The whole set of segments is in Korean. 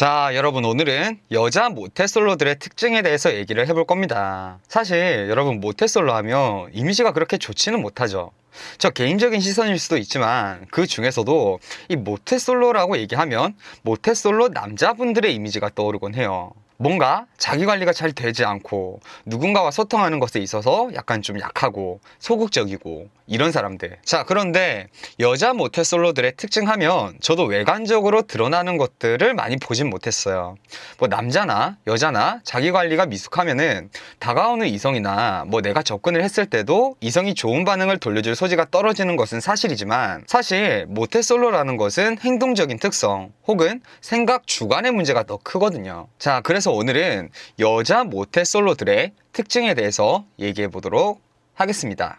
자, 여러분 오늘은 여자 모태솔로들의 특징에 대해서 얘기를 해볼 겁니다. 사실 여러분 모태솔로 하면 이미지가 그렇게 좋지는 못하죠. 저 개인적인 시선일 수도 있지만 그 중에서도 이 모태솔로라고 얘기하면 모태솔로 남자분들의 이미지가 떠오르곤 해요. 뭔가 자기관리가 잘 되지 않고 누군가와 소통하는 것에 있어서 약간 좀 약하고 소극적이고 이런 사람들. 자, 그런데 여자 모태솔로들의 특징하면 저도 외관적으로 드러나는 것들을 많이 보진 못했어요. 뭐 남자나 여자나 자기관리가 미숙하면은 다가오는 이성이나 뭐 내가 접근을 했을 때도 이성이 좋은 반응을 돌려줄 소지가 떨어지는 것은 사실이지만, 사실 모태솔로라는 것은 행동적인 특성 혹은 생각 주관의 문제가 더 크거든요. 자, 그래서 오늘은 여자 모태솔로들의 특징에 대해서 얘기해 보도록 하겠습니다.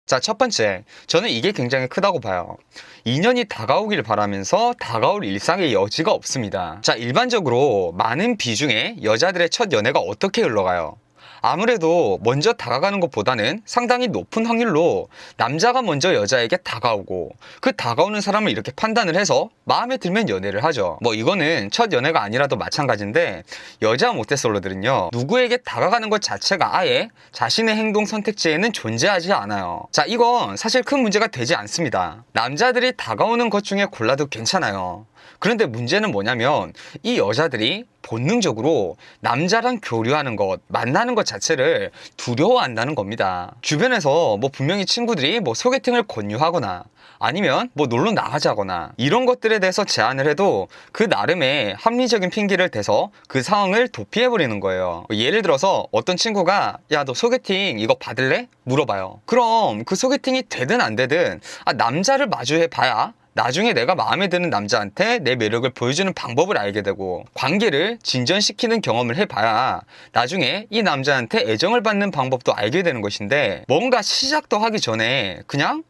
자, 첫 번째, 저는 이게 굉장히 크다고 봐요. 인연이 다가오길 바라면서 다가올 일상의 여지가 없습니다. 자, 일반적으로 많은 비중의 여자들의 첫 연애가 어떻게 흘러가요? 아무래도 먼저 다가가는 것보다는 상당히 높은 확률로 남자가 먼저 여자에게 다가오고 그 다가오는 사람을 이렇게 판단을 해서 마음에 들면 연애를 하죠. 뭐 이거는 첫 연애가 아니라도 마찬가지인데, 여자 모태솔로들은요, 누구에게 다가가는 것 자체가 아예 자신의 행동 선택지에는 존재하지 않아요. 자, 이건 사실 큰 문제가 되지 않습니다. 남자들이 다가오는 것 중에 골라도 괜찮아요. 그런데 문제는 뭐냐면 이 여자들이 본능적으로 남자랑 교류하는 것, 만나는 것 자체를 두려워한다는 겁니다. 주변에서 뭐 분명히 친구들이 뭐 소개팅을 권유하거나 아니면 뭐 놀러 나가자거나 이런 것들에 대해서 제안을 해도 그 나름의 합리적인 핑계를 대서 그 상황을 도피해버리는 거예요. 예를 들어서 어떤 친구가 야, 너 소개팅 이거 받을래? 물어봐요. 그럼 그 소개팅이 되든 안 되든 남자를 마주해봐야 나중에 내가 마음에 드는 남자한테 내 매력을 보여주는 방법을 알게 되고, 관계를 진전시키는 경험을 해봐야 나중에 이 남자한테 애정을 받는 방법도 알게 되는 것인데, 뭔가 시작도 하기 전에 그냥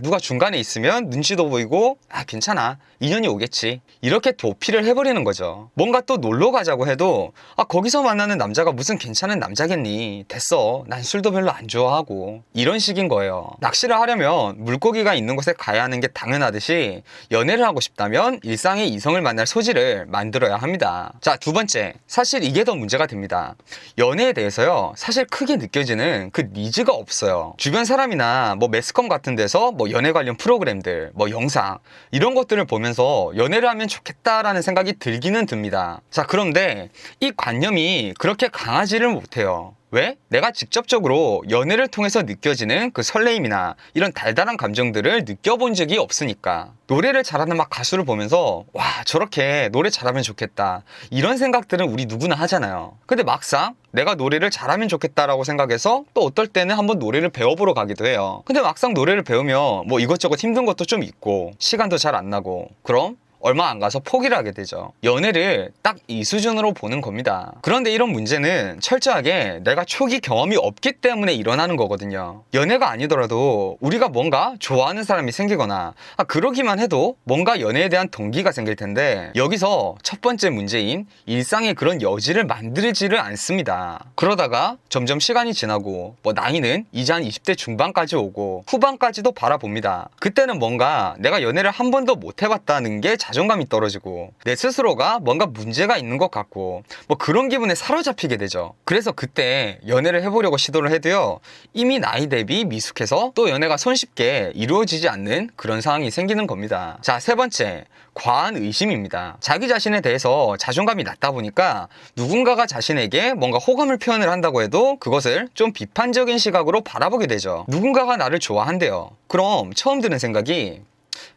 누가 중간에 있으면 눈치도 보이고 괜찮아, 인연이 오겠지, 이렇게 도피를 해버리는 거죠. 뭔가 또 놀러 가자고 해도 거기서 만나는 남자가 무슨 괜찮은 남자겠니, 됐어, 난 술도 별로 안 좋아하고, 이런 식인 거예요. 낚시를 하려면 물고기가 있는 곳에 가야 하는 게 당연하듯이 연애를 하고 싶다면 일상의 이성을 만날 소지를 만들어야 합니다. 자, 두 번째, 사실 이게 더 문제가 됩니다. 연애에 대해서요, 사실 크게 느껴지는 그 니즈가 없어요. 주변 사람이나 뭐 매스컴 같은 데서 뭐 연애 관련 프로그램들, 뭐 영상 이런 것들을 보면서 연애를 하면 좋겠다라는 생각이 들기는 듭니다. 자, 그런데 이 관념이 그렇게 강하지를 못해요. 왜? 내가 직접적으로 연애를 통해서 느껴지는 그 설레임이나 이런 달달한 감정들을 느껴본 적이 없으니까. 노래를 잘하는 막 가수를 보면서 와, 저렇게 노래 잘하면 좋겠다, 이런 생각들은 우리 누구나 하잖아요. 근데 막상 내가 노래를 잘하면 좋겠다라고 생각해서 또 어떨 때는 한번 노래를 배워보러 가기도 해요. 근데 막상 노래를 배우면 뭐 이것저것 힘든 것도 좀 있고 시간도 잘 안 나고, 그럼 얼마 안 가서 포기를 하게 되죠. 연애를 딱 이 수준으로 보는 겁니다. 그런데 이런 문제는 철저하게 내가 초기 경험이 없기 때문에 일어나는 거거든요. 연애가 아니더라도 우리가 뭔가 좋아하는 사람이 생기거나 그러기만 해도 뭔가 연애에 대한 동기가 생길 텐데, 여기서 첫 번째 문제인 일상의 그런 여지를 만들지를 않습니다. 그러다가 점점 시간이 지나고 뭐 나이는 이제 한 20대 중반까지 오고 후반까지도 바라봅니다. 그때는 뭔가 내가 연애를 한 번도 못 해봤다는 게 자존감이 떨어지고 내 스스로가 뭔가 문제가 있는 것 같고 뭐 그런 기분에 사로잡히게 되죠. 그래서 그때 연애를 해보려고 시도를 해도요, 이미 나이 대비 미숙해서 또 연애가 손쉽게 이루어지지 않는 그런 상황이 생기는 겁니다. 자, 세 번째, 과한 의심입니다. 자기 자신에 대해서 자존감이 낮다 보니까 누군가가 자신에게 뭔가 호감을 표현을 한다고 해도 그것을 좀 비판적인 시각으로 바라보게 되죠. 누군가가 나를 좋아한대요. 그럼 처음 드는 생각이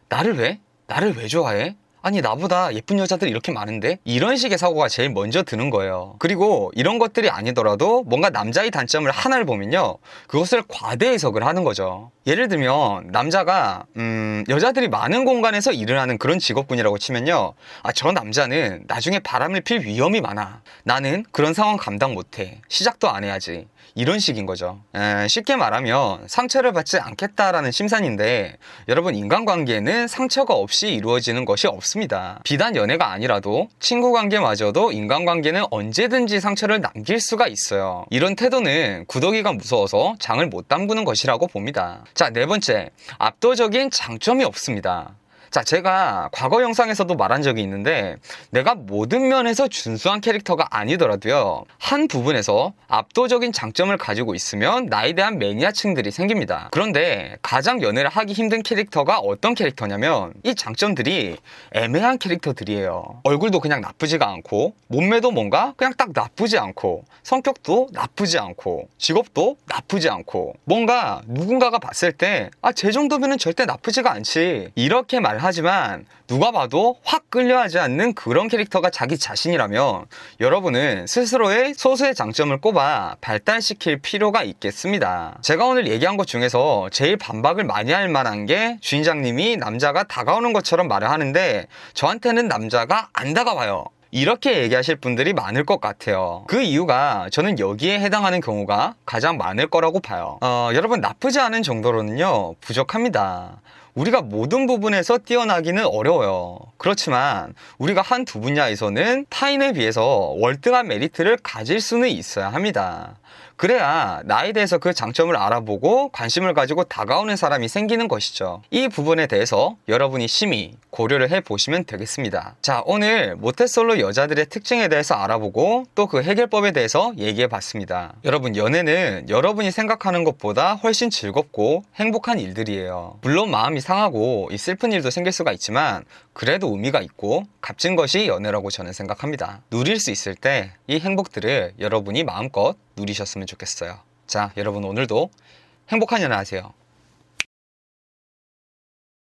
나를 왜 좋아해? 아니, 나보다 예쁜 여자들이 이렇게 많은데? 이런 식의 사고가 제일 먼저 드는 거예요. 그리고 이런 것들이 아니더라도 뭔가 남자의 단점을 하나를 보면요, 그것을 과대 해석을 하는 거죠. 예를 들면 남자가 여자들이 많은 공간에서 일을 하는 그런 직업군이라고 치면요, 저 남자는 나중에 바람을 필 위험이 많아, 나는 그런 상황 감당 못해, 시작도 안 해야지, 이런 식인 거죠. 쉽게 말하면 상처를 받지 않겠다라는 심산인데, 여러분, 인간관계에는 상처가 없이 이루어지는 것이 없습니다. 비단 연애가 아니라도 친구관계마저도 인간관계는 언제든지 상처를 남길 수가 있어요. 이런 태도는 구더기가 무서워서 장을 못 담그는 것이라고 봅니다. 자, 네 번째, 압도적인 장점이 없습니다. 자, 제가 과거 영상에서도 말한 적이 있는데 내가 모든 면에서 준수한 캐릭터가 아니더라도요, 한 부분에서 압도적인 장점을 가지고 있으면 나에 대한 매니아층들이 생깁니다. 그런데 가장 연애를 하기 힘든 캐릭터가 어떤 캐릭터냐면 이 장점들이 애매한 캐릭터들이에요. 얼굴도 그냥 나쁘지가 않고, 몸매도 뭔가 그냥 딱 나쁘지 않고, 성격도 나쁘지 않고, 직업도 나쁘지 않고, 뭔가 누군가가 봤을 때 쟤 정도면은 절대 나쁘지가 않지, 이렇게 말하지만 누가 봐도 확 끌려하지 않는 그런 캐릭터가 자기 자신이라면 여러분은 스스로의 소수의 장점을 꼽아 발달시킬 필요가 있겠습니다. 제가 오늘 얘기한 것 중에서 제일 반박을 많이 할 만한 게 주인장님이 남자가 다가오는 것처럼 말을 하는데 저한테는 남자가 안 다가와요, 이렇게 얘기하실 분들이 많을 것 같아요. 그 이유가 저는 여기에 해당하는 경우가 가장 많을 거라고 봐요. 여러분, 나쁘지 않은 정도로는요 부족합니다. 우리가 모든 부분에서 뛰어나기는 어려워요. 그렇지만 우리가 한 두 분야에서는 타인에 비해서 월등한 메리트를 가질 수는 있어야 합니다. 그래야 나에 대해서 그 장점을 알아보고 관심을 가지고 다가오는 사람이 생기는 것이죠. 이 부분에 대해서 여러분이 심히 고려를 해보시면 되겠습니다. 자, 오늘 모태솔로 여자들의 특징에 대해서 알아보고 또 그 해결법에 대해서 얘기해봤습니다. 여러분, 연애는 여러분이 생각하는 것보다 훨씬 즐겁고 행복한 일들이에요. 물론 마음이 상하고 이 슬픈 일도 생길 수가 있지만 그래도 의미가 있고 값진 것이 연애라고 저는 생각합니다. 누릴 수 있을 때 이 행복들을 여러분이 마음껏 누리셨으면 좋겠어요. 자, 여러분, 오늘도 행복한 연애 하세요.